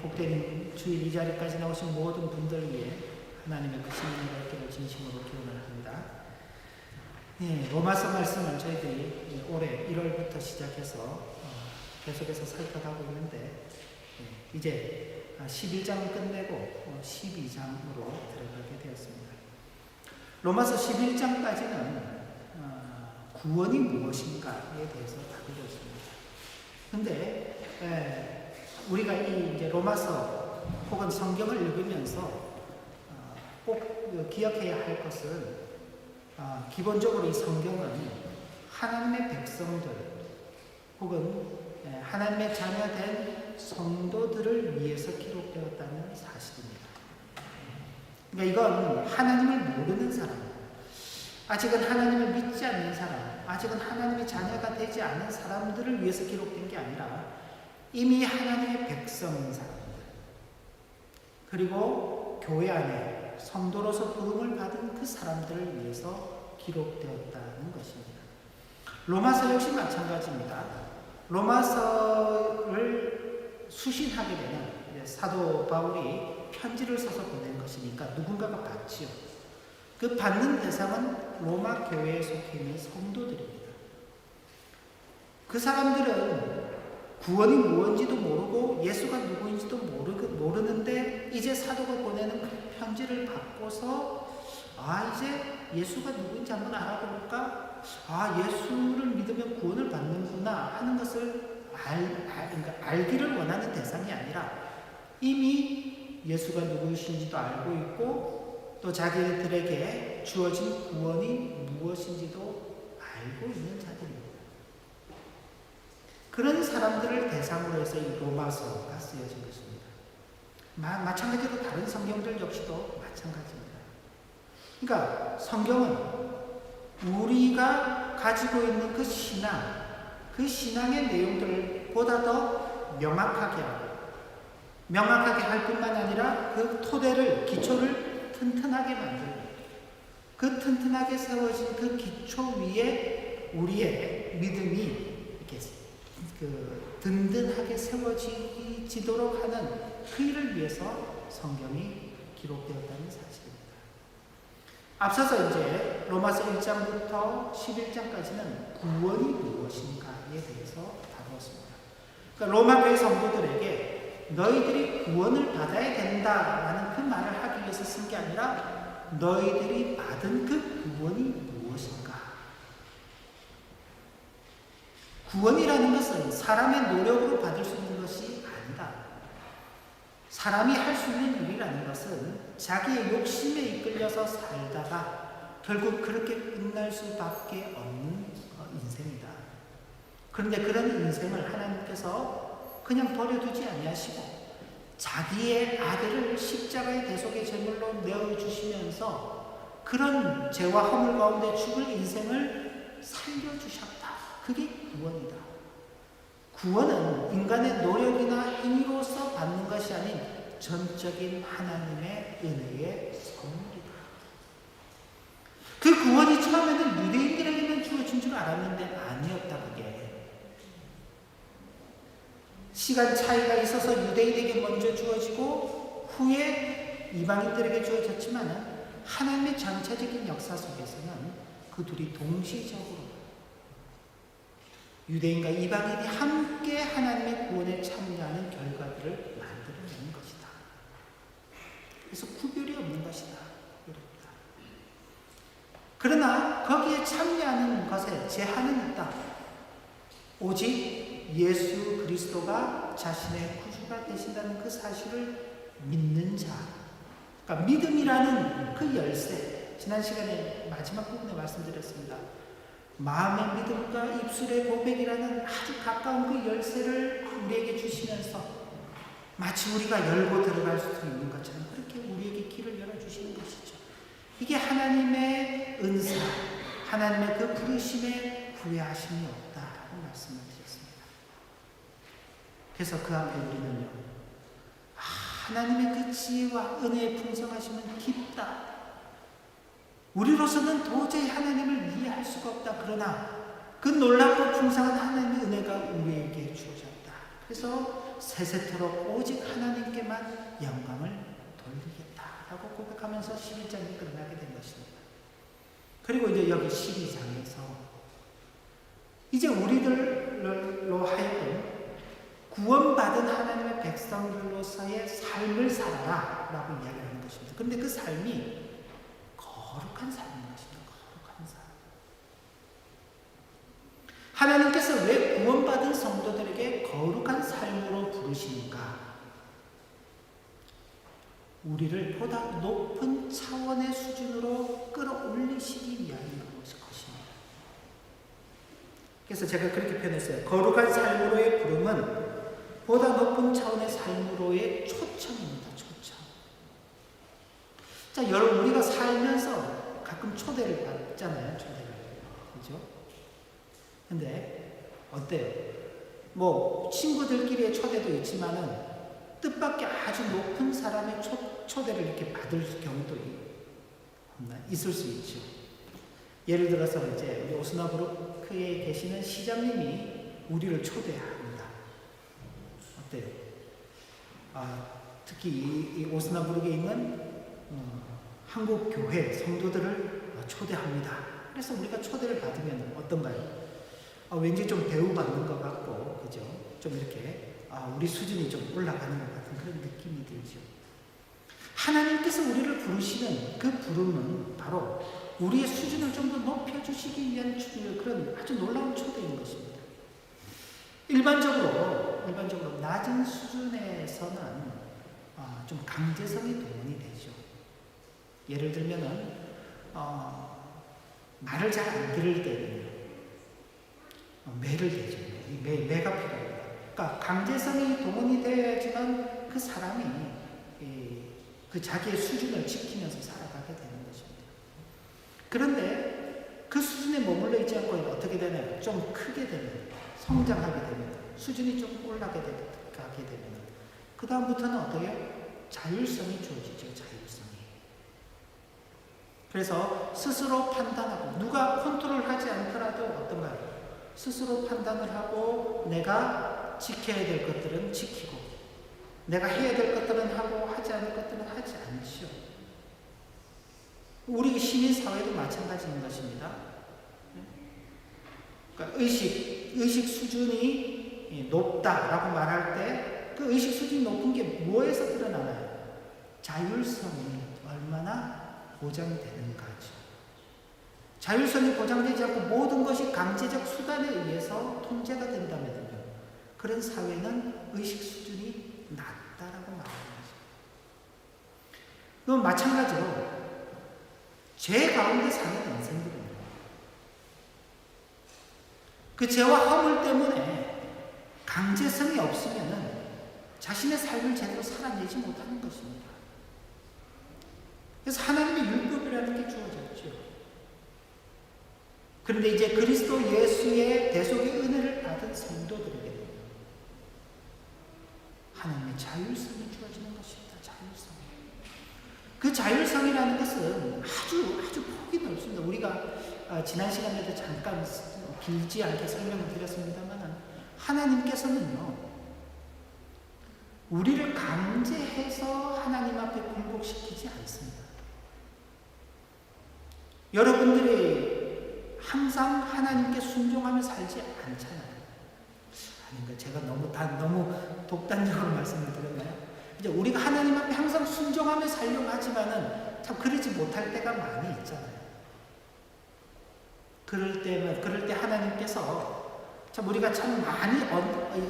복된 주일 이 자리까지 나오신 모든 분들 위해 하나님의 그 신령을 있기를 진심으로 기원을 합니다. 로마서 말씀을 저희들이 올해 1월부터 시작해서 계속해서 살펴가고 있는데 이제 11장을 끝내고 12장으로 들어가게 되었습니다. 로마서 11장까지는 구원이 무엇인가에 대해서 다루고 있습니다. 근데 우리가 이제 로마서 혹은 성경을 읽으면서 꼭 기억해야 할 것은 기본적으로 이 성경은 하나님의 백성들 혹은 하나님의 자녀된 성도들을 위해서 기록되었다는 사실입니다. 그러니까 이건 하나님을 모르는 사람, 아직은 하나님을 믿지 않는 사람, 아직은 하나님의 자녀가 되지 않은 사람들을 위해서 기록된 게 아니라 이미 하나님의 백성인 사람들, 그리고 교회 안에 성도로서 부름을 받은 그 사람들을 위해서 기록되었다는 것입니다. 로마서 역시 마찬가지입니다. 로마서를 수신하게 되면 사도 바울이 편지를 써서 보낸 것이니까 누군가가 받지요. 그 받는 대상은 로마 교회에 속해 있는 성도들입니다. 그 사람들은 구원이 무엇인지도 모르고 예수가 누구인지도 모르는데 이제 사도가 보내는 그 편지를 받고서 이제 예수가 누구인지 한번 알아볼까? 예수를 믿으면 구원을 받는구나 하는 것을 그러니까 알기를 원하는 대상이 아니라 이미 예수가 누구이신지도 알고 있고 또 자기들에게 주어진 구원이 무엇인지도 알고 있는 자들입니다. 그런 사람들을 대상으로 해서 이 로마서가 쓰여진 것입니다. 마찬가지로 다른 성경들 역시도 마찬가지입니다. 그러니까 성경은 우리가 가지고 있는 그 신앙, 그 신앙의 내용들을 보다 더 명확하게 할 뿐만 아니라 그 토대를, 기초를 튼튼하게 만들고 그 튼튼하게 세워진 그 기초 위에 우리의 믿음이 이렇게 든든하게 세워지도록 하는 그 일을 위해서 성경이 기록되었다는 사실입니다. 앞서서 이제 로마서 1장부터 11장까지는 구원이 무엇인가에 대해서 다루었습니다. 그러니까 로마 교회 성도들에게 너희들이 구원을 받아야 된다라는 그 말을 하기 위해서 쓴 게 아니라 너희들이 받은 그 구원이 무엇인가. 구원이라는 것은 사람의 노력으로 받을 수 있는 것이 아니다. 사람이 할 수 있는 일이라는 것은 자기의 욕심에 이끌려서 살다가 결국 그렇게 끝날 수밖에 없는 인생이다. 그런데 그런 인생을 하나님께서 그냥 버려두지 아니하시고 자기의 아들을 십자가의 대속의 제물로 내어주시면서 그런 죄와 허물 가운데 죽을 인생을 살려주셨다. 그게 구원이다. 구원은 인간의 노력이나 힘으로서 받는 것이 아닌 전적인 하나님의 은혜의 선물이다. 그 구원이 처음에는 유대인들에게만 주어진 줄 알았는데 아니었다. 그게 시간 차이가 있어서 유대인에게 먼저 주어지고 후에 이방인들에게 주어졌지만 하나님의 전체적인 역사 속에서는 그 둘이 동시적으로 유대인과 이방인이 함께 하나님의 구원에 참여하는 결과들을 만들어내는 것이다. 그래서 구별이 없는 것이다. 이렇다. 그러나 거기에 참여하는 것에 제한은 있다. 오직 예수 그리스도가 자신의 구주가 되신다는 그 사실을 믿는 자. 그러니까 믿음이라는 그 열쇠. 지난 시간에 마지막 부분에 말씀드렸습니다. 마음의 믿음과 입술의 고백이라는 아주 가까운 그 열쇠를 우리에게 주시면서 마치 우리가 열고 들어갈 수 있는 것처럼 그렇게 우리에게 길을 열어주시는 것이죠. 이게 하나님의 은사, 하나님의 그 부르심에 후회하심이 없다라고 말씀을 드렸습니다. 그래서 그 앞에 우리는요, 하나님의 그 지혜와 은혜의 풍성하심은 깊다. 우리로서는 도저히 하나님을 이해할 수가 없다. 그러나 그 놀랍고 풍성한 하나님의 은혜가 우리에게 주어졌다. 그래서 세세토록 오직 하나님께만 영광을 돌리겠다라고 고백하면서 11장이 끝나게 된 것입니다. 그리고 이제 여기 12장에서 이제 우리들로 하여금 구원받은 하나님의 백성들로서의 삶을 살아라 라고 이야기를 하는 것입니다. 그런데 그 삶이 거룩한 삶인 것입니다. 거룩한 삶. 하나님께서 왜 구원받은 성도들에게 거룩한 삶으로 부르시는가? 우리를 보다 높은 차원의 수준으로 끌어올리시기 위함인 것입니다. 그래서 제가 그렇게 표현했어요. 거룩한 삶으로의 부름은 보다 높은 차원의 삶으로의 초청입니다. 초청. 자, 여러분, 우리가 살면서 가끔 초대를 받잖아요. 초대를. 그죠? 근데 어때요? 뭐 친구들끼리의 초대도 있지만은 뜻밖의 아주 높은 사람의 초대를 이렇게 받을 경우도 있을 수 있죠. 예를 들어서 이제 우리 오스나브루크에 계시는 시장님이 우리를 초대합니다. 어때요? 특히 이 오스나브루크에 있는 한국 교회 성도들을 초대합니다. 그래서 우리가 초대를 받으면 어떤가요? 왠지 좀 대우받는 것 같고, 그죠? 좀 이렇게 우리 수준이 좀 올라가는 것 같은 그런 느낌이 들죠. 하나님께서 우리를 부르시는 그 부름은 바로 우리의 수준을 좀 더 높여주시기 위한 그런 아주 놀라운 초대인 것입니다. 일반적으로 낮은 수준에서는 좀 강제성이 동원이 되죠. 예를 들면은 말을 잘 안 들을 때는 매를 대죠. 매가 필요합니다. 그러니까 강제성이 동원이 되어야지만 그 사람이 그 자기의 수준을 지키면서 살아가게 되는 것입니다. 그런데 그 수준에 머물러 있지 않고 어떻게 되나요? 좀 크게 되면, 성장하게 되면, 수준이 좀 올라가게 되면 그 다음부터는 어떻게 자율성이 주어지죠. 자율성이. 그래서 스스로 판단하고 누가 컨트롤하지 않더라도 어떤가요? 스스로 판단을 하고 내가 지켜야 될 것들은 지키고 내가 해야 될 것들은 하고 하지 않을 것들은 하지 않죠. 우리 시민사회도 마찬가지인 것입니다. 그러니까 의식 수준이 높다라고 말할 때 그 의식 수준이 높은 게 뭐에서 드러나나요? 자율성이 얼마나 보장되는가죠. 자율성이 보장되지 않고 모든 것이 강제적 수단에 의해서 통제가 된다면 그런 사회는 의식 수준이 낮다라고 말하는 거죠. 그럼 마찬가지로 죄 가운데 사는 인생들입니다. 그 죄와 허물 때문에 강제성이 없으면 자신의 삶을 제대로 살아내지 못하는 것입니다. 그래서 하나님의 율법이라는 게 주어졌죠. 그런데 이제 그리스도 예수의 대속의 은혜를 받은 성도들에게는 하나님의 자율성이 주어지는 것입니다. 자율성. 그 자율성이라는 것은 아주 폭이 넓습니다. 우리가 지난 시간에도 잠깐 길지 않게 설명을 드렸습니다만 하나님께서는요, 우리를 강제해서 하나님 앞에 굴복시키지 않습니다. 여러분들이 항상 하나님께 순종하며 살지 않잖아요. 아닌가? 제가 너무 독단적으로 말씀을 드렸나요? 이제 우리가 하나님 앞에 항상 순종하며 살려고 하지만은 참 그러지 못할 때가 많이 있잖아요. 그럴 때 하나님께서 참 우리가 참 많이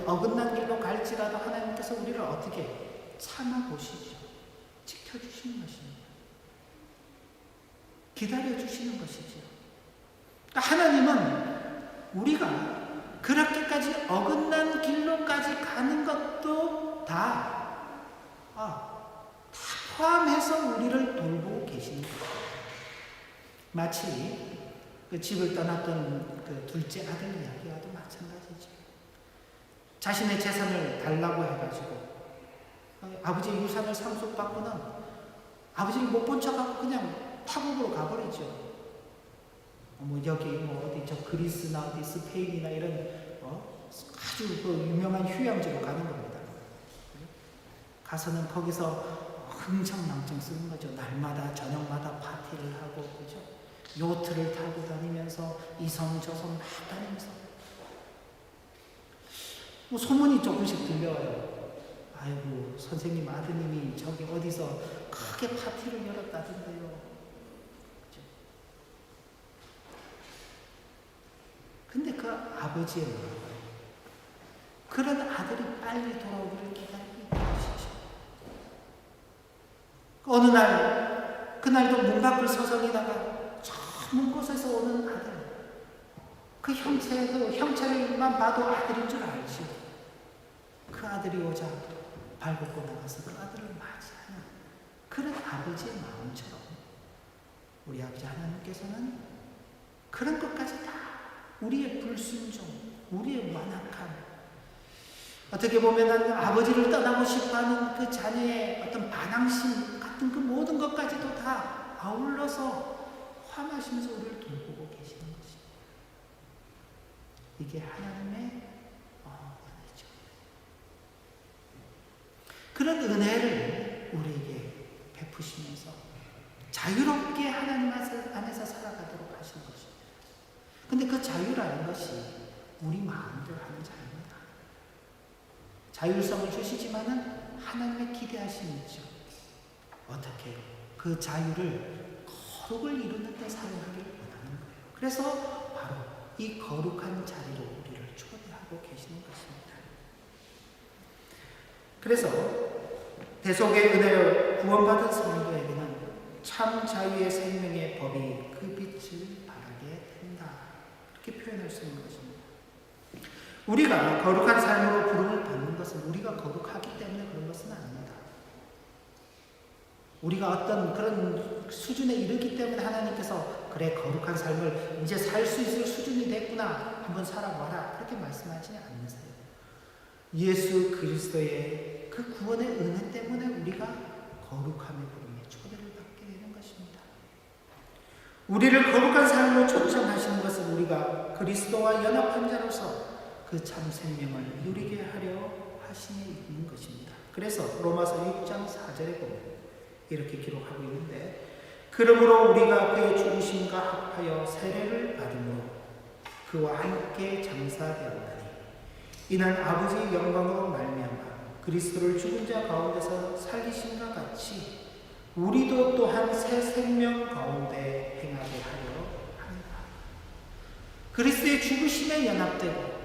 어긋난 길로 갈지라도 하나님께서 우리를 어떻게 참아보시죠. 지켜주시는 것입니다. 기다려주시는 것이죠. 그러니까 하나님은 우리가 그렇게까지 어긋난 길로까지 가는 것도 다 포함해서 우리를 돌보고 계시는 거예요. 마치 그 집을 떠났던 그 둘째 아들 이야기와도 마찬가지죠. 자신의 재산을 달라고 해가지고 아버지의 유산을 상속받고는 아버지를 못 본 척하고 그냥 타국으로 가버리죠. 여기 어디 저 그리스나 어디 스페인이나 이런 아주 그 유명한 휴양지로 가는 겁니다. 가서는 거기서 흥청망청 쓰는 거죠. 날마다 저녁마다 파티를 하고, 그죠? 요트를 타고 다니면서 이성저성 막 다니면서 뭐 소문이 조금씩 들려와요. 아이고, 선생님 아드님이 저기 어디서 크게 파티를 열었다던데요. 그죠? 근데 그 아버지의 마음, 그런 아들이 빨리 돌아오기를 기다리고 있는 것이죠. 어느 날, 그날도 문 밖을 서성이다가 저 먼 곳에서 오는 아들, 그 형체만 봐도 아들인 줄 알죠. 그 아들이 오자 발 걷고 나가서 그 아들을 맞이하는 그런 아버지의 마음처럼 우리 아버지 하나님께서는 그런 것까지 다 우리의 불순종, 우리의 완악함, 어떻게 보면 아버지를 떠나고 싶어하는 그 자녀의 어떤 반항심 같은 그 모든 것까지도 다 아울러서 화나시면서 우리를 돌보고 계시는 것입니다. 이게 하나님의 은혜죠. 그런 은혜를 우리에게 베푸시면서 자유롭게 하나님 안에서 살아가도록 하시는 것입니다. 근데 그 자유라는 것이 우리 마음대로 하는 자유는 아니에요. 자율성을 주시지만은 하나님의 기대하심이 있죠. 어떻게 그 자유를 거룩을 이루는 데 사용하기를 원하는 거예요. 그래서 바로 이 거룩한 자리로 우리를 초대하고 계시는 것입니다. 그래서 대속의 은혜로 구원받은 성도에게는 참 자유의 생명의 법이 그 빛을 발하게 된다. 이렇게 표현할 수 있는 것입니다. 우리가 거룩한 삶으로 부름을 받는 것은 우리가 거룩하기 때문에 그런 것은 아닙니다. 우리가 어떤 그런 수준에 이르기 때문에 하나님께서 그래, 거룩한 삶을 이제 살 수 있을 수준이 됐구나, 한번 살아봐라, 그렇게 말씀하지 않으세요. 예수 그리스도의 그 구원의 은혜 때문에 우리가 거룩함의 부름에 초대를 받게 되는 것입니다. 우리를 거룩한 삶으로 초청하시는 것은 우리가 그리스도와 연합한 자로서 그 참 생명을 누리게 하려 하심에 있는 것입니다. 그래서 로마서 6장 4절에 보면 이렇게 기록하고 있는데, 그러므로 우리가 그의 죽으심과 합하여 세례를 받음으로 그와 함께 장사되었나니 이는 아버지의 영광으로 말미암아 그리스도를 죽은 자 가운데서 살리심과 같이 우리도 또한 새 생명 가운데 행하게 하려 합니다. 그리스도의 죽으심에 연합되고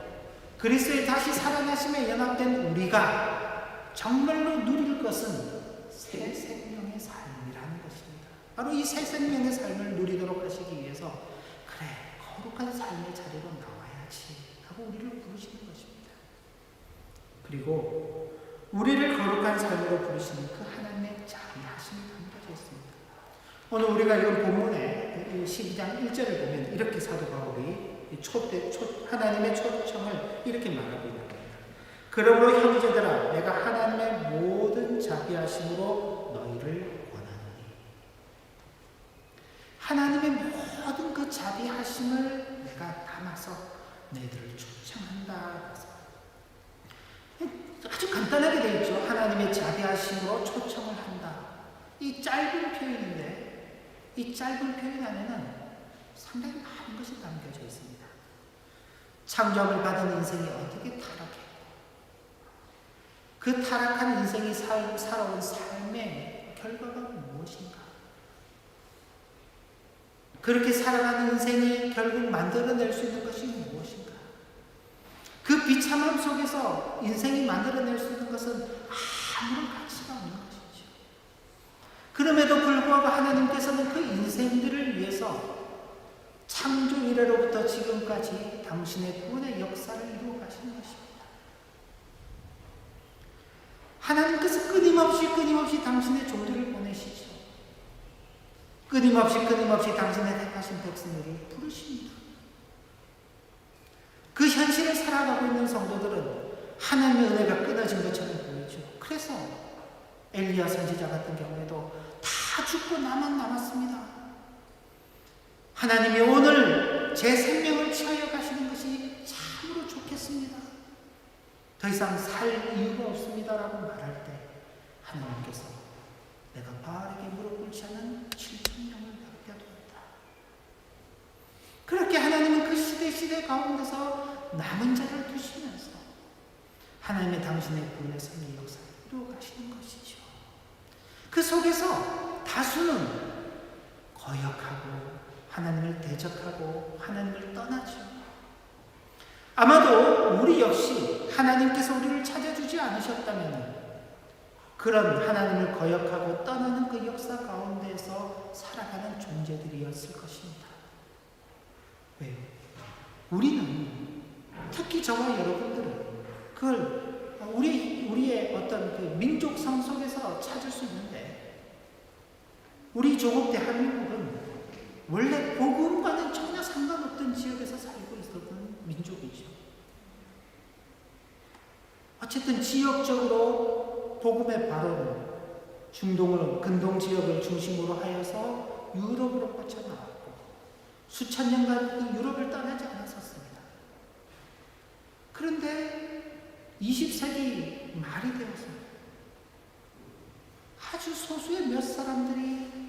그리스도의 다시 살아나심에 연합된 우리가 정말로 누릴 것은 새 생명의 삶이라는 것입니다. 바로 이 새 생명의 삶을 누리도록 하시기 위해서 그래, 거룩한 삶의 자리로 나와야지 하고 우리를 부르시는 것입니다. 그리고 우리를 거룩한 삶으로 부르시는 그 하나님의 자비하심이 담겨져 있습니다. 오늘 우리가 읽은 본문의 12장 1절을 보면 이렇게 사도 바울이 하나님의 초청을 이렇게 말하고 있는 겁니다. 그러므로 형제들아, 내가 하나님의 모든 자비하심으로 너희를 권하노니. 하나님의 모든 그 자비하심을 내가 담아서 너희들을 초청한다. 아주 간단하게 되어 있죠. 하나님의 자비하심으로 초청을 한다. 이 짧은 표현인데 이 짧은 표현 안에는 상당히 많은 것이 담겨져 있습니다. 창조함을 받은 인생이 어떻게 타락했고 그 타락한 인생이 살아온 삶의 결과가 무엇인가? 그렇게 살아가는 인생이 결국 만들어낼 수 있는 것이 무엇인가? 그 비참함 속에서 인생이 만들어낼 수 있는 것은 아무런 가치가 없는 것이죠. 그럼에도 불구하고 하나님께서는 그 인생들을 위해서 창조 이래로부터 지금까지 당신의 구원의 역사를 이루어 가시는 것입니다. 하나님께서 끊임없이 당신의 종들을 보내시죠. 끊임없이 당신의 택하신 백성들을 부르십니다. 그 현실을 살아가고 있는 성도들은 하나님의 은혜가 끊어진 것처럼 보이죠. 그래서 엘리야 선지자 같은 경우에도 다 죽고 나만 남았습니다. 하나님이 오늘 제 생명을 취하여 가시는 것이 참으로 좋겠습니다. 더 이상 살 이유가 없습니다라고 말할 때 하나님께서 내가 바알에게 무릎 꿇지 않은 7,000명을 남겨두었다. 그렇게 하나님은 그 시대 가운데서 남은 자를 두시면서 하나님의 당신의 구원의 섭리 역사를 이루어 가시는 것이죠. 그 속에서 다수는 거역하고 하나님을 대적하고 하나님을 떠나죠. 아마도 우리 역시 하나님께서 우리를 찾아주지 않으셨다면 그런 하나님을 거역하고 떠나는 그 역사 가운데에서 살아가는 존재들이었을 것입니다. 왜요? 우리는, 특히 저와 여러분들은 그걸 우리의 어떤 그 민족성 속에서 찾을 수 있는데, 우리 조국 대한민국은 원래 복음과는 전혀 상관없던 지역에서 살고 있었던 민족이죠. 어쨌든 지역적으로 복음의 발언은 중동으로, 근동 지역을 중심으로 하여서 유럽으로 뻗쳐나왔고 수천 년간 유럽을 떠나지 않았었습니다. 그런데 20세기 말이 되어서 아주 소수의 몇 사람들이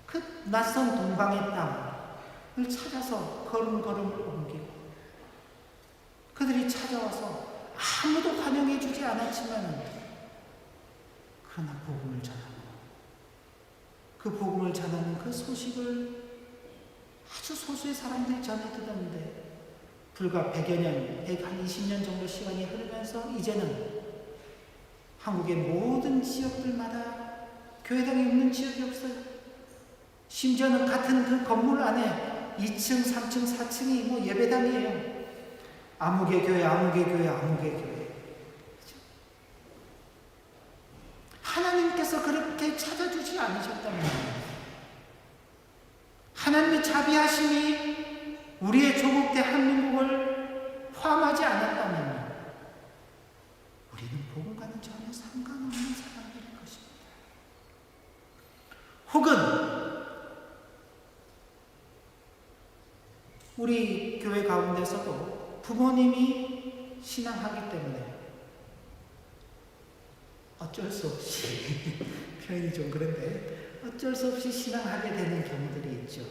그 낯선 동방의 땅을 찾아서 걸음걸음을 옮기고, 그들이 찾아와서 아무도 환영해주지 않았지만 그러나 복음을 전하고, 그 복음을 전하는 그 소식을 아주 소수의 사람들이 전해 들었는데, 불과 100여 년, 120년 정도 시간이 흐르면서 이제는 한국의 모든 지역들마다 교회당이 없는 지역이 없어요. 심지어는 같은 그 건물 안에 2층, 3층, 4층이 뭐 예배당이에요. 아무개 교회, 아무개 교회, 아무개 교회. 그렇죠? 하나님께서 그렇게 찾아주지 않으셨다면, 하나님의 자비하심이 우리의 조국 대한민국을 포함하지 않았다면 우리는 복음과는 전혀 상관없는 사람들일 것입니다. 혹은 우리 교회 가운데서도 부모님이 신앙하기 때문에 어쩔 수 없이 표현이 좀 그런데 어쩔 수 없이 신앙하게 되는 경우들이 있죠.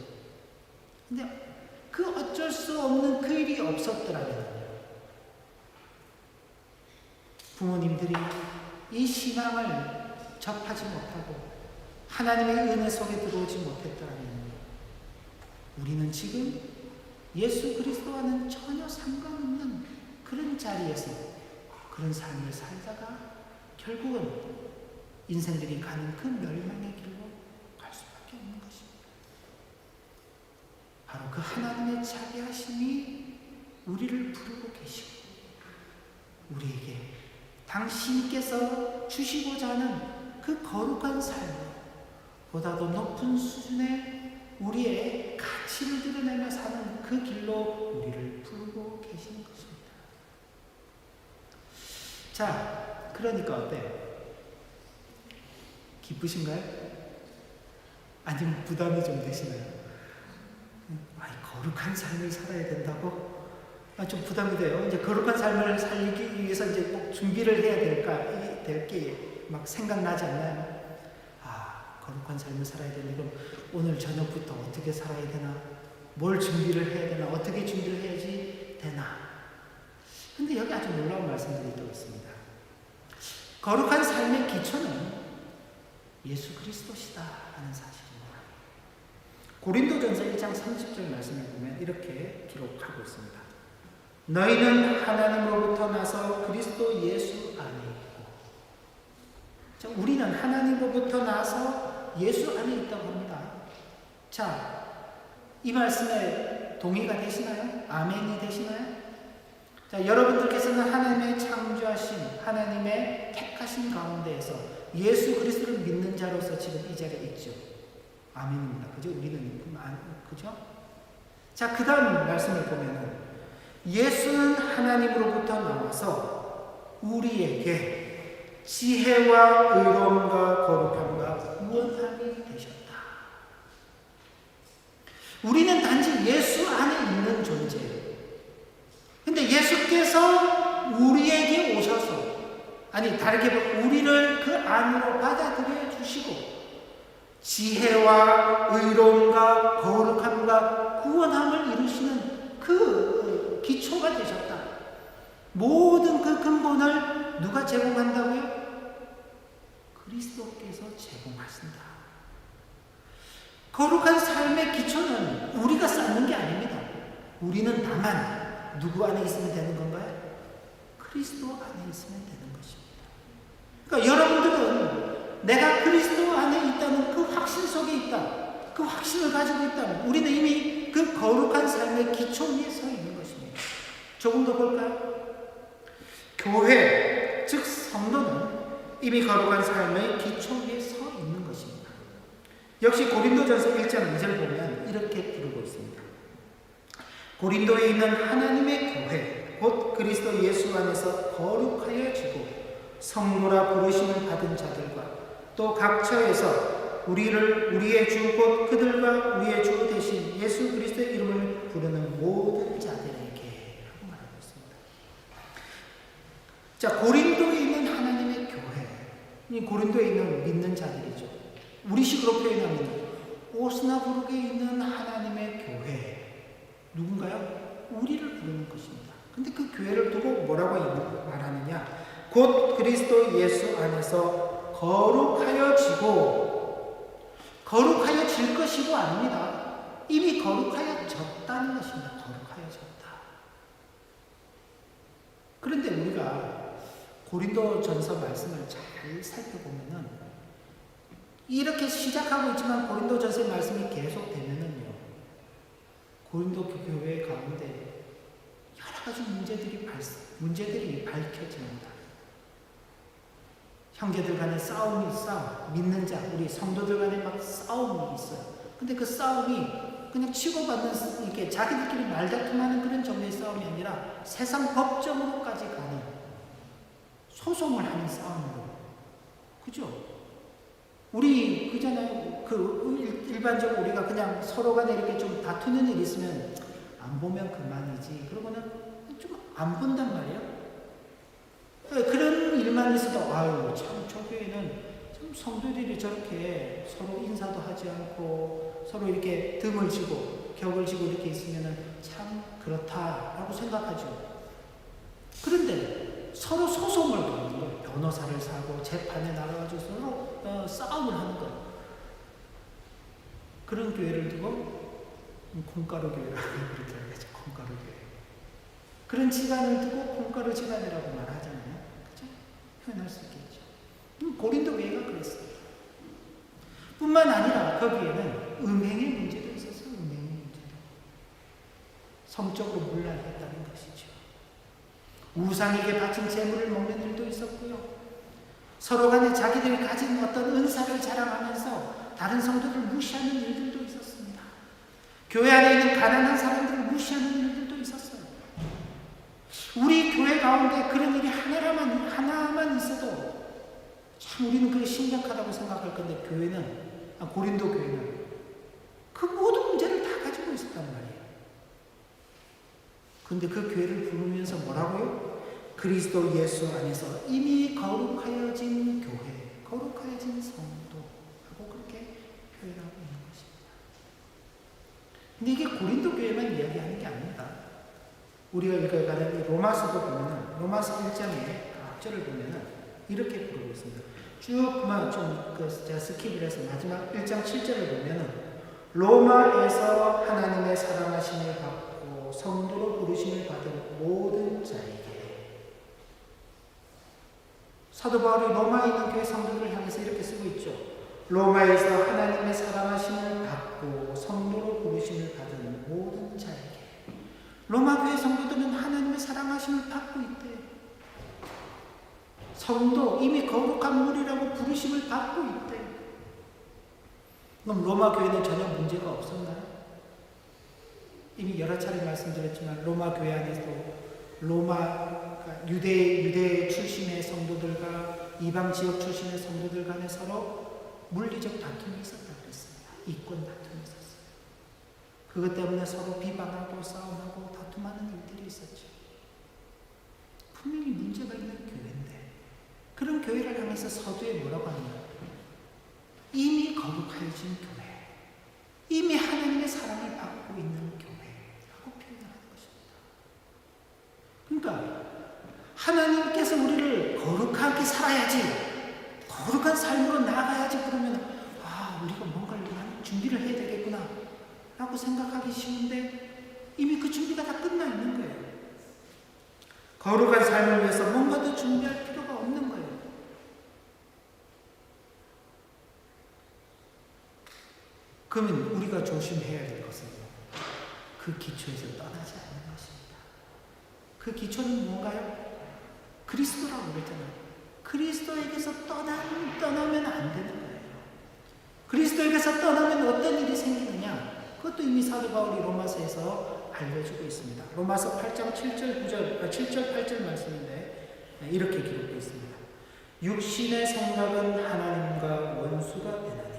근데 그 어쩔 수 없는 그 일이 없었더라면 부모님들이 이 신앙을 접하지 못하고 하나님의 은혜 속에 들어오지 못했더라면 우리는 지금 예수 그리스도와는 전혀 상관없는 그런 자리에서 그런 삶을 살다가 결국은 인생들이 가는 그 멸망의 길로 갈 수밖에 없는 것입니다. 바로 그 하나님의 자비하심이 우리를 부르고 계시고 우리에게 당신께서 주시고자 하는 그 거룩한 삶보다도 높은 수준의 우리의 가치를 드러내며 사는 그 길로 우리를 부르고 계시는 것입니다. 자, 그러니까 어때요? 기쁘신가요? 아니면 부담이 좀 되시나요? 거룩한 삶을 살아야 된다고? 좀 부담이 돼요. 이제 거룩한 삶을 살기 위해서 이제 꼭 준비를 해야 될 게 막 생각나지 않나요? 거룩한 삶을 살아야 되나? 그럼 오늘 저녁부터 어떻게 살아야 되나? 뭘 준비를 해야 되나? 어떻게 준비를 해야지 되나? 근데 여기 아주 놀라운 말씀들이 또 있습니다. 거룩한 삶의 기초는 예수 그리스도시다 하는 사실입니다. 고린도전서 1장 30절 말씀을 보면 이렇게 기록하고 있습니다. 너희는 하나님으로부터 나서 그리스도 예수 안에 있고. 자, 우리는 하나님으로부터 나서 예수 안에 있다고 합니다. 자, 이 말씀에 동의가 되시나요? 아멘이 되시나요? 자, 여러분들께서는 하나님의 창조하신, 하나님의 택하신 가운데에서 예수 그리스도를 믿는 자로서 지금 이 자리에 있죠. 아멘입니다. 그죠? 우리는 그죠? 자, 그 다음 말씀을 보면은 예수는 하나님으로부터 나와서 우리에게 지혜와 의로움과 거룩함과 구원함이 되셨다. 우리는 단지 예수 안에 있는 존재예요. 근데 예수께서 우리에게 오셔서 아니 다르게 보면 우리를 그 안으로 받아들여 주시고 지혜와 의로움과 거룩함과 구원함을 이루시는 그 기초가 되셨다. 모든 그 근본을 누가 제공한다고요? 그리스도께서 제공하신다. 거룩한 삶의 기초는 우리가 쌓는 게 아닙니다. 우리는 다만 누구 안에 있으면 되는 건가요? 그리스도 안에 있으면 되는 것입니다. 그러니까 여러분들은 내가 그리스도 안에 있다는 그 확신 속에 있다. 그 확신을 가지고 있다면 우리는 이미 그 거룩한 삶의 기초 위에 서 있는 것입니다. 조금 더 볼까요? 교회, 즉 성도는 이미 거룩한 삶의 기초 위에 서 있는 것입니다. 역시 고린도전서 1장 2절 보면 이렇게 부르고 있습니다. 고린도에 있는 하나님의 교회, 곧 그리스도 예수 안에서 거룩하여지고 성도라 부르심을 받은 자들과 또 각 처에서 우리의 주 곧 그들과 우리의 주 대신 예수 그리스도의 이름을 부르는 모든 자들에게 라고 말하고 있습니다. 자, 고린도에 있는 하나님의 교회, 이 고린도에 있는 믿는 자들이죠. 우리식으로 표현하면 오스나부르크에 있는 하나님의 교회, 누군가요? 우리를 부르는 것입니다. 근데 그 교회를 두고 뭐라고 말하느냐? 곧 그리스도 예수 안에서 거룩하여질 것이고 아닙니다. 이미 거룩하여졌다는 것입니다. 거룩하여졌다. 그런데 우리가 고린도전서 말씀을 잘 살펴보면은 이렇게 시작하고 있지만 고린도전서의 말씀이 계속되면은요, 고린도 교회 가운데 여러 가지 문제들이 밝혀집니다. 형제들 간의 싸움, 믿는 자, 우리 성도들 간에 막 싸움이 있어요. 근데 그 싸움이 그냥 치고받는, 이렇게 자기들끼리 말다툼하는 그런 정도의 싸움이 아니라 세상 법정으로까지 가는, 소송을 하는 싸움으로. 그죠? 우리, 그잖아요. 일반적으로 우리가 그냥 서로 간에 이렇게 좀 다투는 일이 있으면 안 보면 그만이지. 그러고는 좀 안 본단 말이에요. 그런 일만 있어도 아유 참 저 교회는 참 성도들이 저렇게 서로 인사도 하지 않고 서로 이렇게 등을 지고 격을 지고 이렇게 있으면은 참 그렇다라고 생각하죠. 그런데 서로 소송을 거는 거예요. 변호사를 사고 재판에 나가가지고 서로 싸움을 하는 거예요. 그런 교회를 두고 콩가루 교회라고 그렇게 하겠죠. 콩가루 교회. 그런 지간을 두고 콩가루 지간이라고 말하잖아요. 그죠? 표현할 수 있겠죠. 고린도 교회가 그랬습니다. 뿐만 아니라 거기에는 음행의 문제도 있었어요. 음행의 문제도. 성적으로 문란했다는 것이죠. 우상에게 바친 재물을 먹는 일도 있었고요. 서로 간에 자기들이 가진 어떤 은사를 자랑하면서 다른 성도들을 무시하는 일들도 있었습니다. 교회 안에 있는 가난한 사람들을 무시하는 일들도 있었어요. 우리 교회 가운데 그런 일이 하나만 있어도 참 우리는 그게 심각하다고 생각할 건데 고린도 교회는 그 모든 문제를 다 가지고 있었단 말이에요. 그런데 그 교회를 부르면서 뭐라고요? 그리스도 예수 안에서 이미 거룩하여진 교회, 거룩하여진 성도라고 그렇게 표현하고 있는 것입니다. 근데 이게 고린도 교회만 이야기하는 게 아닙니다. 우리가 읽어가는 로마서도 보면은 로마서 1장의 앞절을 보면은 이렇게 부르고 있습니다. 제가 스킵을 해서 마지막 1장 7절을 보면은 로마에서 하나님의 사랑하심을 받고 성도로 부르심을 받은 모든 자에게. 사도 바울이 로마에 있는 교회 성도들을 향해서 이렇게 쓰고 있죠. 로마에서 하나님의 사랑하심을 받고 성도로 부르심을 받은 모든 자에게. 로마 교회 성도들은 하나님의 사랑하심을 받고 있대요. 성도, 이미 거룩한 무리라고 부르심을 받고 있대요. 그럼 로마 교회는 전혀 문제가 없었나요? 이미 여러 차례 말씀드렸지만 로마 교회 안에서도 유대 출신의 성도들과 이방 지역 출신의 성도들 간에 서로 물리적 다툼이 있었다 그랬습니다. 이권 다툼이 있었어요. 그것 때문에 서로 비방하고 싸움하고 다툼하는 일들이 있었죠. 분명히 문제가 있는 교회인데 그런 교회를 향해서 서두에 뭐라고 하느냐? 이미 거룩해진 교회, 이미 하나님의 사랑을 받고 있는 교회라고 표현하는 것입니다. 그러니까 하나님께서 우리를 거룩하게 살아야지, 거룩한 삶으로 나아가야지, 그러면 우리가 뭔가를 준비를 해야 되겠구나 라고 생각하기 쉬운데 이미 그 준비가 다 끝나 있는 거예요. 거룩한 삶을 위해서 뭔가 더 준비할 필요가 없는 거예요. 그러면 우리가 조심해야 될 것은 그 기초에서 떠나지 않는 것입니다. 그 기초는 뭔가요? 그리스도라고 그랬잖아요. 그리스도에게서 떠나면 안 되는 거예요. 그리스도에게서 떠나면 어떤 일이 생기느냐? 그것도 이미 사도 바울이 로마서에서 알려주고 있습니다. 로마서 8장 7절 8절 말씀인데 이렇게 기록되어 있습니다. 육신의 생각은 하나님과 원수가 되나니.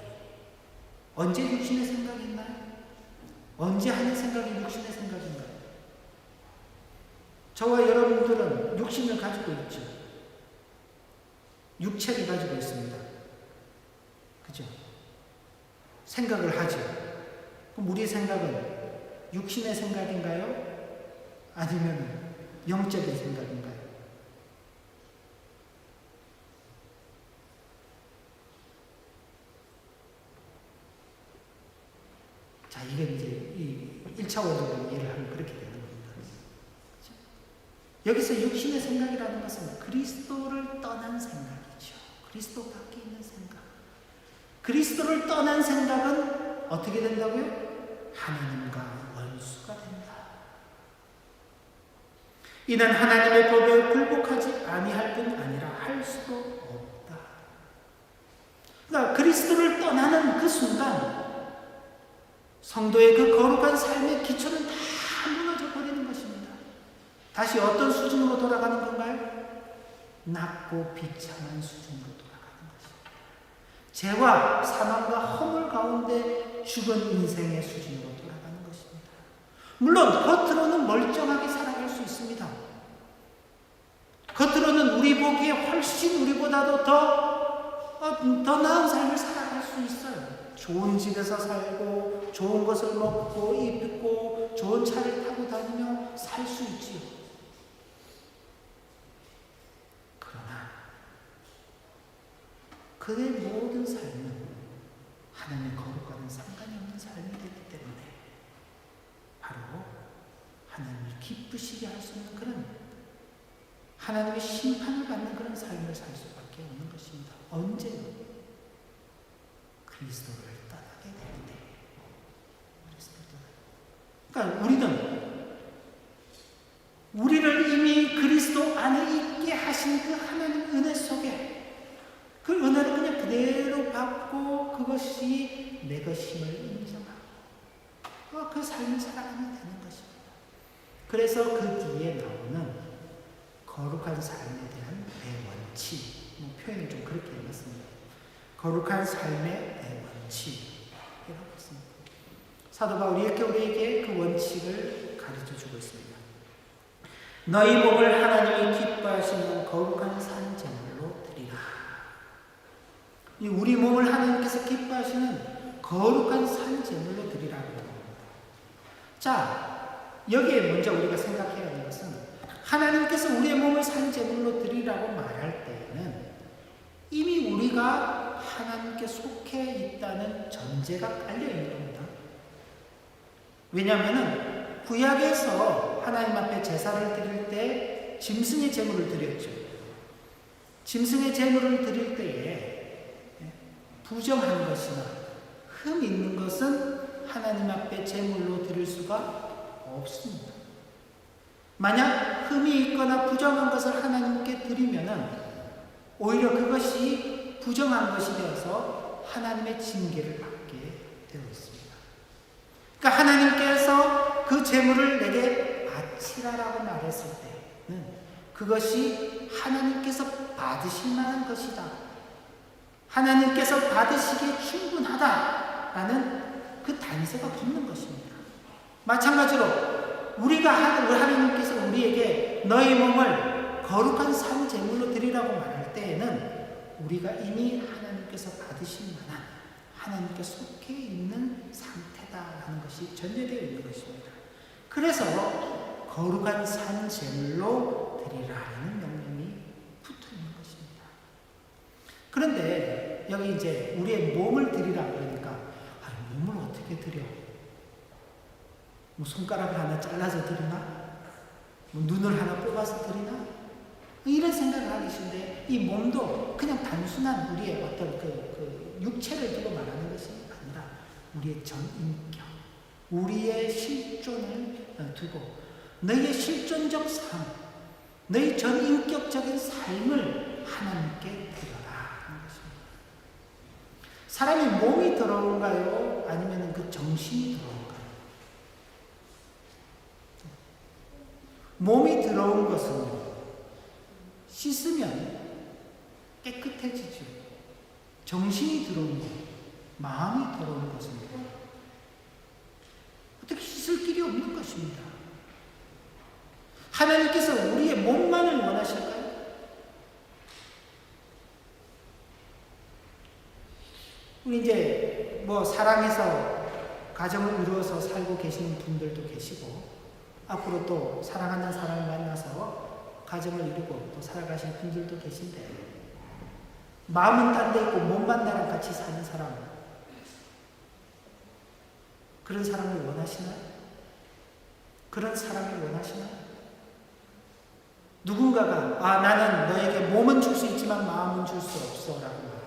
언제 육신의 생각이 있나요? 언제 하는 생각이 육신의 생각인가요? 저와 여러분들은 육신을 가지고 있죠. 육체를 가지고 있습니다. 그죠? 생각을 하죠. 그럼 우리의 생각은 육신의 생각인가요? 아니면 영적인 생각인가요? 자, 이게 이제 이 1차원적으로 이해를 하면 그렇게 되는 겁니다. 그렇죠? 여기서 육신의 생각이라는 것은 그리스도를 떠난 생각이죠. 그리스도 밖에 있는 생각. 그리스도를 떠난 생각은 어떻게 된다고요? 하나님과 원수가 된다. 이는 하나님의 법에 굴복하지 아니할 뿐 아니라 할 수도 없다. 그러니까 그리스도를 떠나는 그 순간 성도의 그 거룩한 삶의 기초는 다 무너져 버리는 것입니다. 다시 어떤 수준으로 돌아가는 건가요? 낮고 비참한 수준으로 돌아가는 것입니다. 죄와 사망과 허물 가운데 죽은 인생의 수준으로 돌아가는 것입니다. 물론 겉으로는 멀쩡하게 살아갈 수 있습니다. 겉으로는 우리 보기에 훨씬 우리보다도 더 나은 삶을 살아갈 수 있어요. 좋은 집에서 살고 좋은 것을 먹고 입고 좋은 차를 타고 다니며 살 수 있지요. 그러나 그의 모든 삶은 하나님의 거룩과는 상관이 없는 삶이 되기 때문에 바로 하나님을 기쁘시게 할 수 있는 그런 하나님의 심판을 받는 그런 삶을 살 수밖에 없는 것입니다. 언제요? 그리스도를 떠나게 될 때. 그러니까 우리를 이미 그리스도 안에 있게 하신 그 하나님 은혜 속에 그 은혜를 그냥 그대로 받고 그것이 내 것임을 인정하고 그 삶을 살아가면 되는 것입니다. 그래서 그 뒤에 나오는 거룩한 삶에 대한 대원칙, 표현을 좀 그렇게 해놨습니다. 거룩한 삶의 대원칙이라고 했습니다. 사도 바울이 이렇게 우리에게 그 원칙을 가르쳐주고 있습니다. 너희 몸을 하나님이 기뻐하시는 거룩한 산 제물로 드리라. 우리 몸을 하나님께서 기뻐하시는 거룩한 산 제물로 드리라고 합니다. 자, 여기에 먼저 우리가 생각해야 하는 것은 하나님께서 우리의 몸을 산 제물로 드리라고 말할 때에는 이미 우리가 하나님께 속해 있다는 전제가 깔려 있는 겁니다. 왜냐하면 구약에서 하나님 앞에 제사를 드릴 때 짐승의 제물을 드렸죠. 짐승의 제물을 드릴 때에 부정한 것이나 흠 있는 것은 하나님 앞에 제물로 드릴 수가 없습니다. 만약 흠이 있거나 부정한 것을 하나님께 드리면은 오히려 그것이 부정한 것이 되어서 하나님의 징계를 받게 되어 있습니다. 그러니까 하나님께서 그 제물을 내게 바치라라고 말했을 때는 그것이 하나님께서 받으실 만한 것이다. 하나님께서 받으시기에 충분하다라는 그 단서가 붙는 것입니다. 마찬가지로 하나님께서 우리에게 너희 몸을 거룩한 산 제물로 드리라고 말할 때 때에는 우리가 이미 하나님께서 받으신 만한 하나님께 속해 있는 상태다라는 것이 전제되어 있는 것입니다. 그래서 거룩한 산 제물로 드리라는 명령이 붙어 있는 것입니다. 그런데 여기 이제 우리의 몸을 드리라 그러니까 몸을 어떻게 드려? 뭐 손가락을 하나 잘라서 드리나? 뭐 눈을 하나 뽑아서 드리나? 이런 생각을 하기 쉬운데 이 몸도 그냥 단순한 우리의 어떤 그 육체를 두고 말하는 것이 아니라 우리의 전인격, 우리의 실존을 두고 너희의 실존적 삶, 너희 전인격적인 삶을 하나님께 드려라 하는 것입니다. 사람이 몸이 더러운가요? 아니면 그 정신이 더러운가요? 몸이 더러운 것은 씻으면 깨끗해지죠. 정신이 더러운 것, 마음이 더러운 것은 어떻게 씻을 길이 없는 것입니다. 하나님께서 우리의 몸만을 원하실까요? 우리 이제 뭐 사랑해서 가정을 이루어서 살고 계시는 분들도 계시고 앞으로 또 사랑하는 사람을 만나서 가정을 이루고 또 살아가신 분들도 계신데 마음은 딴 데 있고 몸만 나랑 같이 사는 사람, 그런 사람을 원하시나요? 그런 사람을 원하시나요? 누군가가 나는 너에게 몸은 줄 수 있지만 마음은 줄 수 없어 라고 말합니다.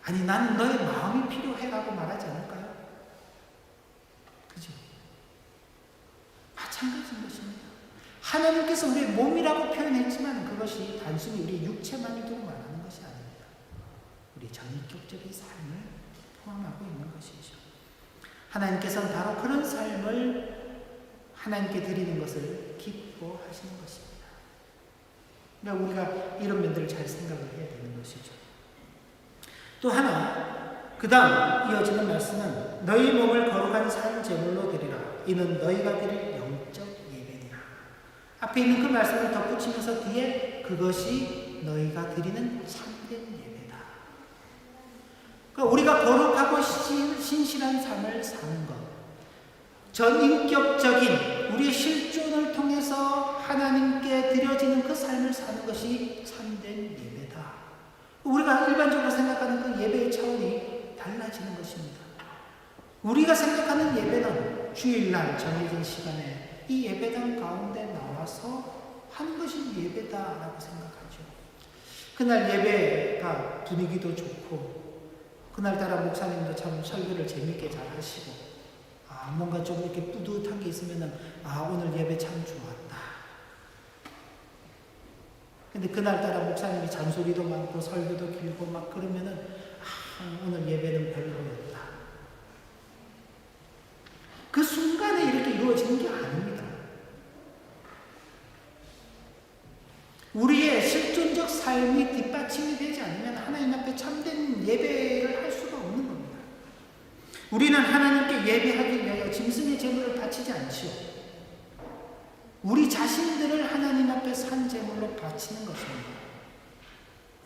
아니 나는 너의 마음이 필요해 라고 말하지 않을까요? 그죠? 마찬가지인 것입니다. 하나님께서 우리의 몸이라고 표현했지만 그것이 단순히 우리 육체만을 두고 말하는 것이 아닙니다. 우리 전인격적인 삶을 포함하고 있는 것이죠. 하나님께서는 바로 그런 삶을 하나님께 드리는 것을 기뻐하시는 것입니다. 그러니까 우리가 이런 면들을 잘 생각을 해야 되는 것이죠. 또 하나, 그 다음 이어지는 말씀은 너희 몸을 거룩한 산 제물로 드리라. 이는 너희가 드릴 영적 예배니라. 앞에 있는 그 말씀을 덧붙이면서 뒤에 그것이 너희가 드리는 참된 예배다. 그러니까 우리가 거룩하고 신실한 삶을 사는 것, 전인격적인 우리의 실존을 통해서 하나님께 드려지는 그 삶을 사는 것이 참된 예배다. 우리가 일반적으로 생각하는 그 예배의 차원이 달라지는 것입니다. 우리가 생각하는 예배는 주일날 정해진 시간에 이 예배당 가운데 나와서 하는 것이 예배다라고 생각하죠. 그날 예배가 분위기도 좋고 그날따라 목사님도 참 설교를 재밌게 잘 하시고 뭔가 좀 이렇게 뿌듯한 게 있으면은 오늘 예배 참 좋았다. 근데 그날따라 목사님이 잔소리도 많고 설교도 길고 막 그러면은 오늘 예배는 별로였다. 그 순간에 이렇게 이루어지는 게 아닙니다. 우리의 실존적 삶이 뒷받침이 되지 않으면 하나님 앞에 참된 예배를 할 수가 없는 겁니다. 우리는 하나님께 예배하기 위하여 짐승의 제물을 바치지 않지요. 우리 자신들을 하나님 앞에 산 제물로 바치는 것입니다.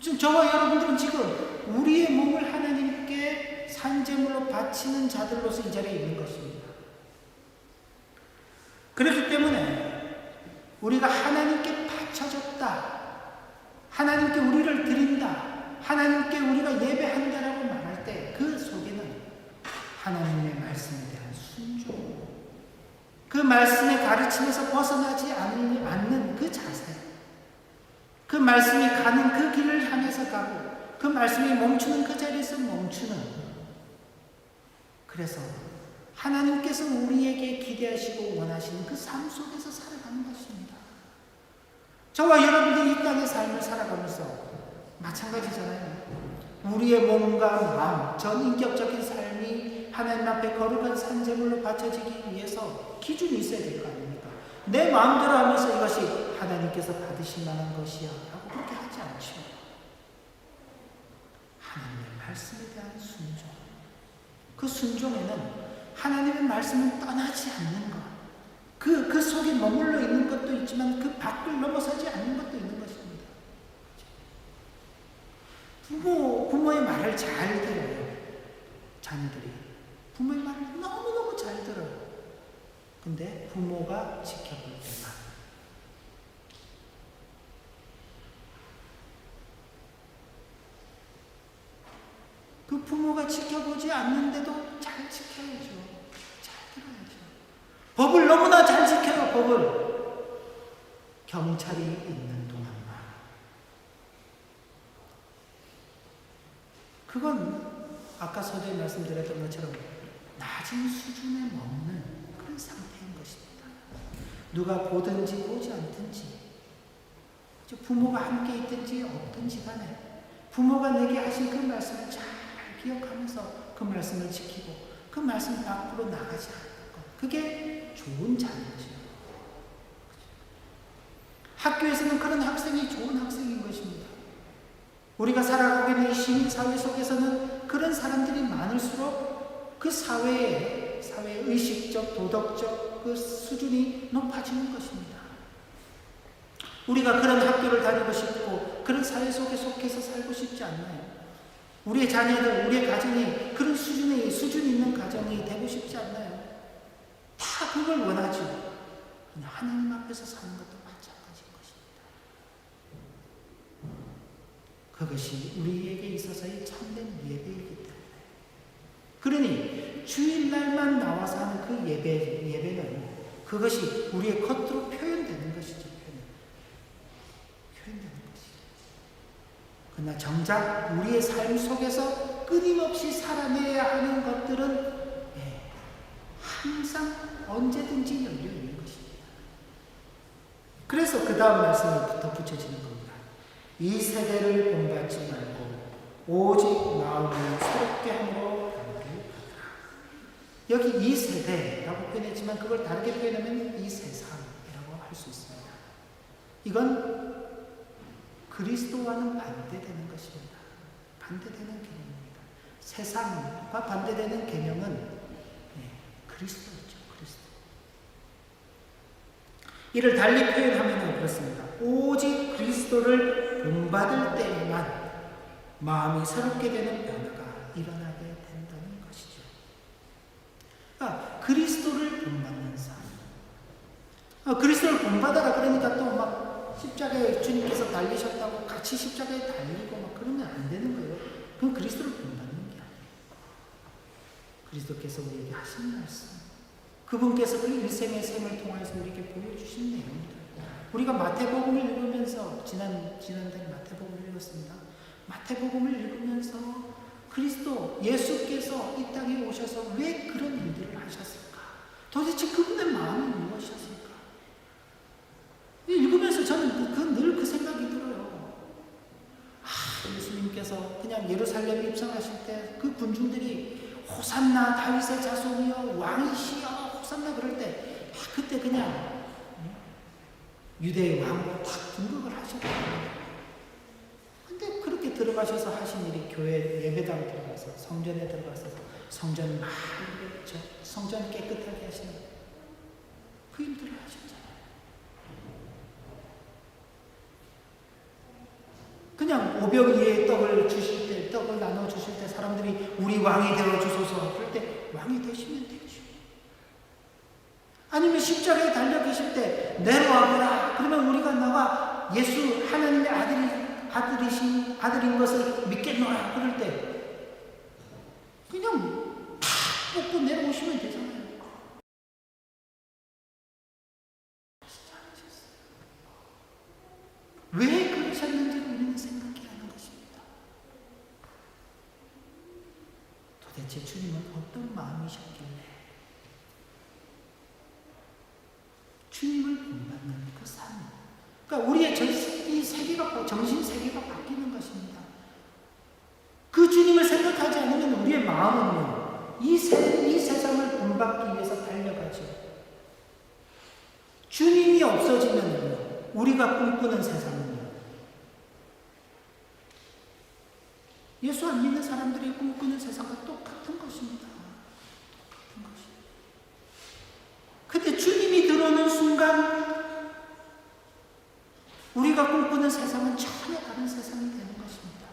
지금 저와 여러분들은 지금 우리의 몸을 하나님께 산 제물로 바치는 자들로서 이 자리에 있는 것입니다. 그렇기 때문에 우리가 하나님께 바쳐졌다, 하나님께 우리를 드린다, 하나님께 우리가 예배한다라고 말할 때 그 속에는 하나님의 말씀에 대한 순종, 그 말씀의 가르침에서 벗어나지 않는 그 자세, 그 말씀이 가는 그 길을 향해서 가고 그 말씀이 멈추는 그 자리에서 멈추는, 그래서 하나님께서 우리에게 기대하시고 원하시는 그 삶 속에서 살아가는 것입니다. 저와 여러분들이 이 땅의 삶을 살아가면서 마찬가지잖아요. 우리의 몸과 마음, 전인격적인 삶이 하나님 앞에 거룩한 산제물로 바쳐지기 위해서 기준이 있어야 될 거 아닙니까? 내 마음대로 하면서 이것이 하나님께서 받으실 만한 것이야 라고 그렇게 하지 않죠. 하나님의 말씀에 대한 순종, 그 순종에는 하나님의 말씀을 떠나지 않는 것, 그 속에 머물러 있는 것도 있지만 그 밖을 넘어서지 않는 것도 있는 것입니다. 부모의 말을 잘 들어요. 자녀들이. 부모의 말을 너무너무 잘 들어요. 근데 부모가 지켜볼 때만. 그 부모가 지켜보지 않는데도 잘 지켜야죠. 잘 들어야죠. 법을 너무나 잘 지켜요. 법을. 경찰이 있는 동안만. 그건 아까 서두에 말씀드렸던 것처럼 낮은 수준에 머무는 그런 상태인 것입니다. 누가 보든지 보지 않든지, 부모가 함께 있든지 없든지 간에 부모가 내게 하신 그 말씀을 잘 기억하면서 그 말씀을 지키고 그 말씀 밖으로 나가지 않는 것, 그게 좋은 자녀죠. 학교에서는 그런 학생이 좋은 학생인 것입니다. 우리가 살아가고 있는 이 시민사회 속에서는 그런 사람들이 많을수록 그 사회의 의식적, 도덕적 그 수준이 높아지는 것입니다. 우리가 그런 학교를 다니고 싶고 그런 사회 속에 속해서 살고 싶지 않나요? 우리의 자녀들, 우리의 가정이 그런 수준 있는 가정이 되고 싶지 않나요? 다 그걸 원하죠. 그냥 하나님 앞에서 사는 것도 마찬가지인 것입니다. 그것이 우리에게 있어서의 참된 예배이기 때문에. 그러니 주일날만 나와서 하는 그 예배는 그것이 우리의 겉으로 표현되는 것이죠. 표현되는 것이죠. 그러나 정작 우리의 삶 속에서 끊임없이 살아내야 하는 것들은 항상 언제든지 열려 있는 것입니다. 그래서 그 다음 말씀이 덧붙여지는 겁니다. 이 세대를 본받지 말고 오직 마음을 새롭게 함으로 변화를 받으라. 여기 이 세대라고 표현했지만 그걸 다르게 표현하면 이 세상이라고 할 수 있습니다. 이건 그리스도와는 반대되는 것입니다. 반대되는 개념입니다. 세상과 반대되는 개념은 그리스도죠. 그리스도. 이를 달리 표현하면 그렇습니다. 오직 그리스도를 본받을 때에만 마음이 새롭게 되는 변화가 일어나게 된다는 것이죠. 그러니까 그리스도를 본받는 삶. 그리스도를 본받아라 그러니까 또 막 십자가에 주님께서 달리셨다고 같이 십자가에 달리고 막 그러면 안 되는 거예요. 그건 그리스도를 본받는 게 아니에요. 그리스도께서 우리에게 하신 말씀, 그분께서 그 일생의 생을 통해서 우리에게 보여주신 내용들. 우리가 마태복음을 읽으면서 지난달 마태복음을 읽었습니다. 마태복음을 읽으면서 그리스도 예수께서 이 땅에 오셔서 왜 그런 일들을 하셨을까? 도대체 그분의 마음이 무엇이었을까? 읽으면서 저는 늘 그 생각이 들어요. 예수님께서 그냥 예루살렘에 입성하실 때 그 군중들이 호산나 다윗의 자손이여 왕이시여 호산나 그럴 때 그때 그냥 유대의 왕으로 딱 등극을 하셨거든요. 근데 그렇게 들어가셔서 하신 일이 교회 예배당 들어가서 성전에 들어가서 성전 막 성전 깨끗하게 하시는 그 일들을 하셨잖아요. 그냥 오병 이에 떡을 주실 때, 떡을 나눠 주실 때 사람들이 우리 왕이 되어 주소서 그럴 때 왕이 되시면 되죠. 아니면 십자가에 달려 계실 때 내려와보라 그러면 우리가 나와 예수 하나님의 아들인 것을 믿겠노라 그럴 때 그냥 탁 뽑고 내려오시면 되잖아요. 왜 그러셨는지를 우리는 생각해야 하는 것입니다. 도대체 주님은 어떤 마음이셨길래 주님을 본받는 그 삶. 그러니까 우리의 이 세계가, 정신 세계가 바뀌는 것입니다. 그 주님을 생각하지 않으면 우리의 마음은요, 이 세상을 본받기 위해서 달려가죠. 주님이 없어지면요, 우리가 꿈꾸는 세상은요, 예수 안 믿는 사람들이 꿈꾸는 세상과 똑같은 것입니다. 똑같은 것입니다. 근데 주님이 들어오는 보는 세상은 전혀 다른 세상이 되는 것입니다.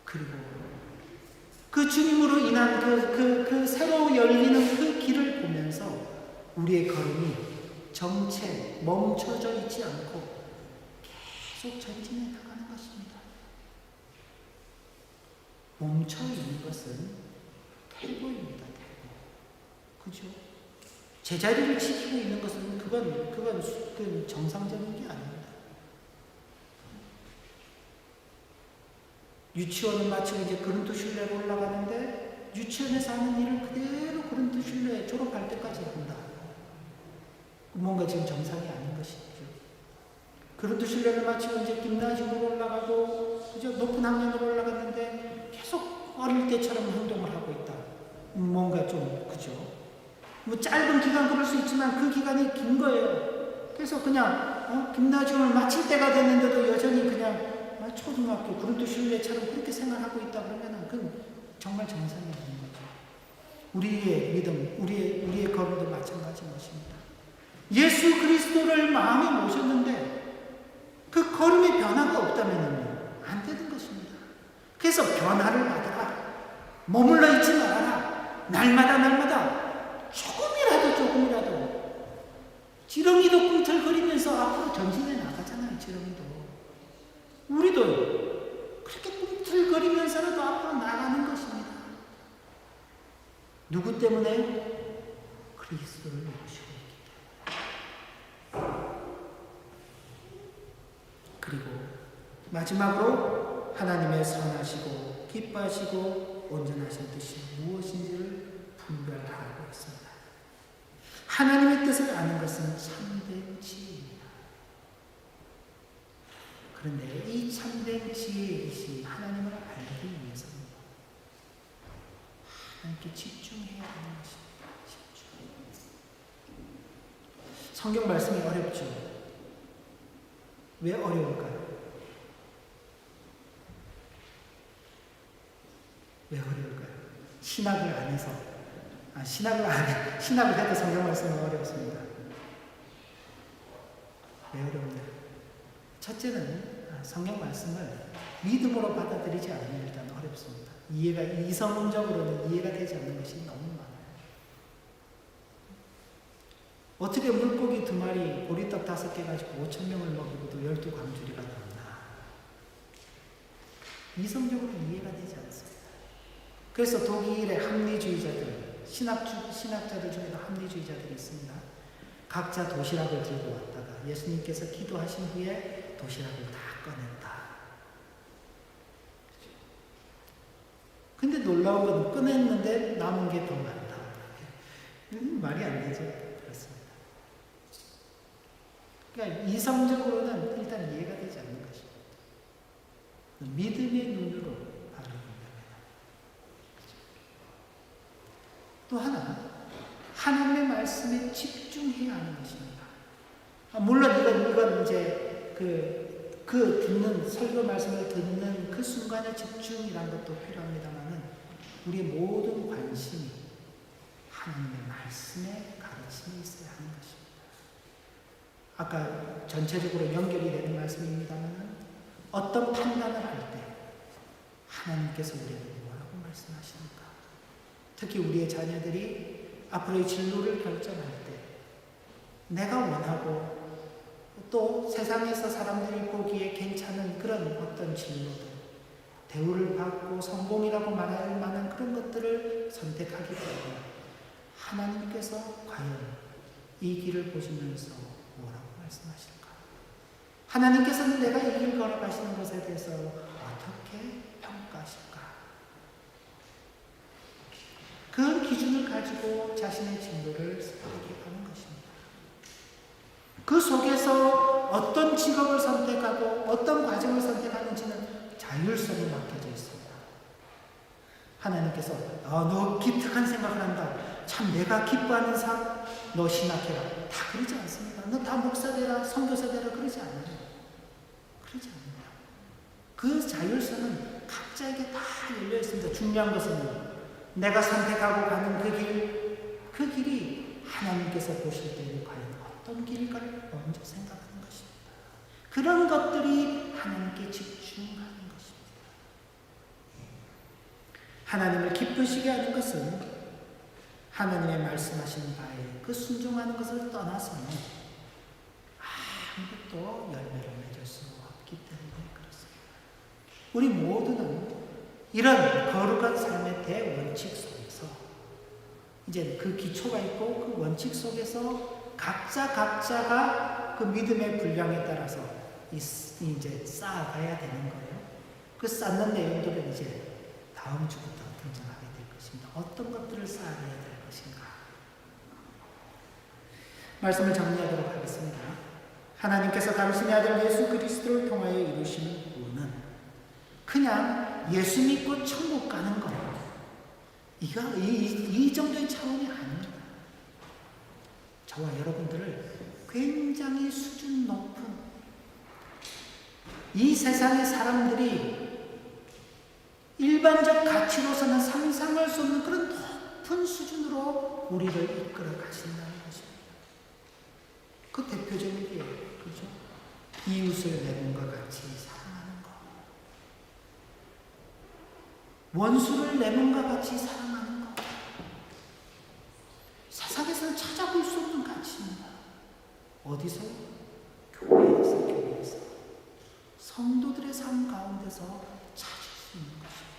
그리고 그 주님으로 인한 그 새로 열리는 그 길을 보면서 우리의 걸음이 정체, 멈춰져 있지 않고 계속 전진해 나가는 것입니다. 멈춰 있는 것은 태보입니다. 태보. 그죠? 제자리를 지키고 있는 것은 그건 정상적인 게 아닙니다. 유치원을 마치고 이제 거린도 순례로 올라가는데 유치원에서 하는 일을 그대로 거린도 순례 졸업할 때까지 한다. 뭔가 지금 정상이 아닌 것이죠. 거린도 순례를 마치고 이제 김나지움으로 올라가고 그죠? 높은 학년으로 올라갔는데 계속 어릴 때처럼 행동을 하고 있다. 뭔가 좀 그죠? 뭐 짧은 기간 그럴 수 있지만 그 기간이 긴 거예요. 그래서 그냥 김나지움을 마칠 때가 됐는데도 여전히 그냥 초등학교 거린도 순례처럼 그렇게 생활하고 있다 그러면은 그건 정말 정상이 아닌 거죠. 우리의 믿음, 우리의 걸음도 마찬가지인 것입니다. 예수 그리스도를 마음에 모셨는데 그 걸음의 변화가 없다면요 안 되는 것입니다. 그래서 변화를 받으라. 머물러 있지 말아라. 날마다 조금이라도 지렁이도 꿈틀거리면서 앞으로 전진해 나가잖아요. 지렁이도. 우리도 그렇게 꿈틀거리면서라도 앞으로 나가는 것입니다. 누구 때문에? 그리스도를 모시고 있기 때문에. 그리고 마지막으로 하나님의 선하시고 기뻐하시고 온전하신 뜻이 무엇인지를 분별하고 있습니다. 하나님의 뜻을 아는 것은 참된 지혜입니다. 그런데 이 참된 지혜의 뜻이 하나님을 알기 위해서는 하나님께 집중해야 하는 것입니다. 성경 말씀이 어렵죠. 왜 어려울까요? 왜 어려울까요? 신학을 안 해서. 신학을 해도 성경 말씀은 어렵습니다. 왜 어렵나요? 첫째는 성경 말씀을 믿음으로 받아들이지 않으면 일단 어렵습니다. 이성적으로는 이해가 되지 않는 것이 너무 많아요. 어떻게 물고기 2마리, 보리떡 5개 가지고 5,000명을 먹이고도 12광주리가 나오나? 이성적으로 이해가 되지 않습니다. 그래서 독일의 합리주의자들, 신학자들 중에도 합리주의자들이 있습니다. 각자 도시락을 들고 왔다가 예수님께서 기도하신 후에 도시락을 다 꺼냈다. 근데 놀라운 건 꺼냈는데 남은 게 더 많다. 말이 안 되죠. 그렇습니다. 그러니까 이성적으로는 일단 이해가 되지 않는 것입니다. 믿음의 눈으로 바라본다면. 또 하나, 하나님의 말씀에 집중해야 하는 것입니다. 물론 이건 이제 듣는 설교 말씀을 듣는 그 순간의 집중이라는 것도 필요합니다만은 우리의 모든 관심이 하나님의 말씀에 가르침이 있어야 하는 것입니다. 아까 전체적으로 연결이 되는 말씀입니다만은 어떤 판단을 할 때 하나님께서 우리에게 뭐라고 말씀하시는가? 특히 우리의 자녀들이 앞으로의 진로를 결정할 때 내가 원하고 또 세상에서 사람들이 보기에 괜찮은 그런 어떤 진로들, 대우를 받고 성공이라고 말할 만한 그런 것들을 선택하기 때문에 하나님께서 과연 이 길을 보시면서 뭐라고 말씀하실까? 하나님께서는 내가 이 길 걸어가시는 것에 대해서 어떻게 평가하실까? 그 기준을 가지고 자신의 진로를 선택하는 것입니다. 그 속에서 어떤 직업을 선택하고 어떤 과정을 선택하는지는 자율성이 맡겨져 있습니다. 하나님께서 너 기특한 생각을 한다. 참 내가 기뻐하는 삶 너 신학해라. 다 그러지 않습니다. 너 다 목사 되라, 선교사 되라 그러지 않아요. 그러지 않습니다. 그 자율성은 각자에게 다 열려 있습니다. 중요한 것은 내가 선택하고 가는 그 길이 하나님께서 보실 때는 과연 어떤 길가를 먼저 생각하는 것입니다. 그런 것들이 하나님께 집중하는 것입니다. 하나님을 기쁘시게 하는 것은 하나님의 말씀하신 바에 그 순종하는 것을 떠나서는 아무것도 열매를 맺을 수 없기 때문에 그렇습니다. 우리 모두는 이런 거룩한 삶의 대원칙 속에서 이제 그 기초가 있고 그 원칙 속에서 각자가 그 믿음의 분량에 따라서 이제 쌓아가야 되는 거예요. 그 쌓는 내용들은 이제 다음 주부터 등장하게 될 것입니다. 어떤 것들을 쌓아야 될 것인가. 말씀을 정리하도록 하겠습니다. 하나님께서 당신의 아들 예수 그리스도를 통하여 이루시는 구원은 그냥 예수 믿고 천국 가는 거예요. 이 정도의 차원이 아닙니다. 저와 여러분들을 굉장히 수준 높은 이 세상의 사람들이 일반적 가치로서는 상상할 수 없는 그런 높은 수준으로 우리를 이끌어 가신다는 것입니다. 그 대표적인 게 그죠? 이웃을 내 몸과 같이 사랑하는 것, 원수를 내 몸과 같이 사랑하는 것, 세상에서는 찾아볼 수 없는 가치입니다. 어디서? 교회에서 성도들의 삶 가운데서 찾을 수 있는 것입니다.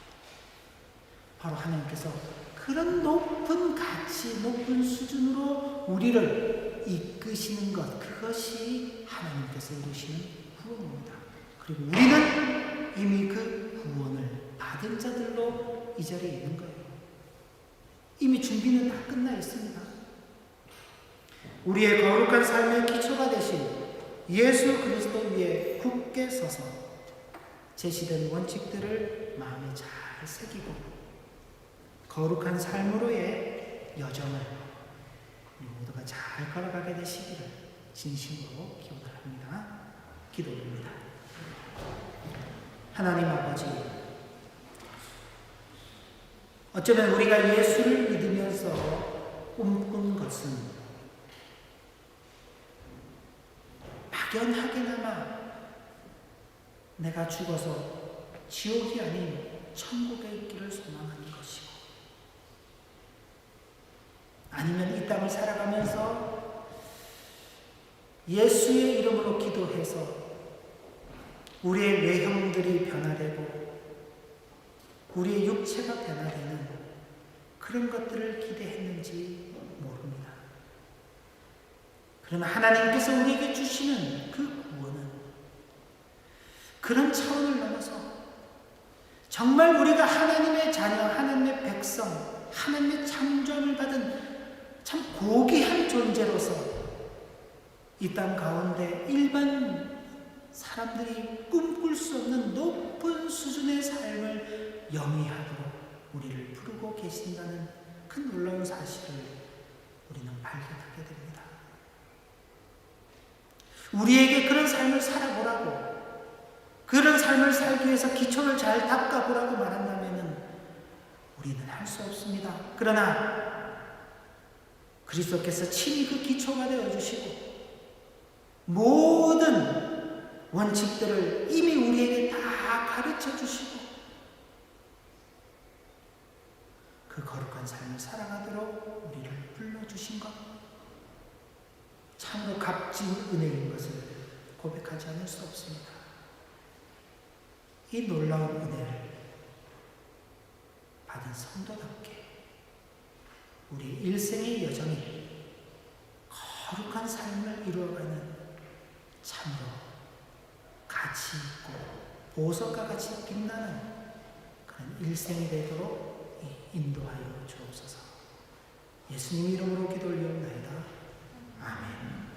바로 하나님께서 그런 높은 가치, 높은 수준으로 우리를 이끄시는 것, 그것이 하나님께서 이루시는 구원입니다. 그리고 우리는 이미 그 구원을 받은 자들로 이 자리에 있는 거예요. 이미 준비는 다 끝나 있습니다. 우리의 거룩한 삶의 기초가 되신 예수 그리스도 위에 굳게 서서 제시된 원칙들을 마음에 잘 새기고 거룩한 삶으로의 여정을 우리 모두가 잘 걸어가게 되시기를 진심으로 기원을 합니다. 기도드립니다. 하나님 아버지, 어쩌면 우리가 예수를 믿으면서 꿈꾼 것은 막연하게나마 내가 죽어서 지옥이 아닌 천국에 있기를 소망하는 것이고, 아니면 이 땅을 살아가면서 예수의 이름으로 기도해서 우리의 외형들이 변화되고 우리의 육체가 변화되는 그런 것들을 기대했는지 모릅니다. 그러나 하나님께서 우리에게 주시는 그 구원은 그런 차원을 넘어서 정말 우리가 하나님의 자녀, 하나님의 백성, 하나님의 창조함을 받은 참 고귀한 존재로서 이 땅 가운데 일반 사람들이 꿈꿀 수 없는 높은 수준의 삶을 영위하도록 우리를 부르고 계신다는 그 놀라운 사실을 우리는 발견하게 됩니다. 우리에게 그런 삶을 살아보라고, 그런 삶을 살기 위해서 기초를 잘 닦아보라고 말한다면 우리는 할 수 없습니다. 그러나 그리스도께서 친히 그 기초가 되어주시고 모든 원칙들을 이미 우리에게 다 가르쳐 주시고 그 거룩한 삶을 살아가도록 우리를 불러주신 것, 참으로 값진 은혜인 것을 고백하지 않을 수 없습니다. 이 놀라운 은혜를 받은 성도답게 우리 일생의 여정이 거룩한 삶을 이루어가는 참으로 가치 있고 보석과 같이 빛나는 그런 일생이 되도록 인도하여 주옵소서. 예수님 이름으로 기도 올리옵나이다. 아멘.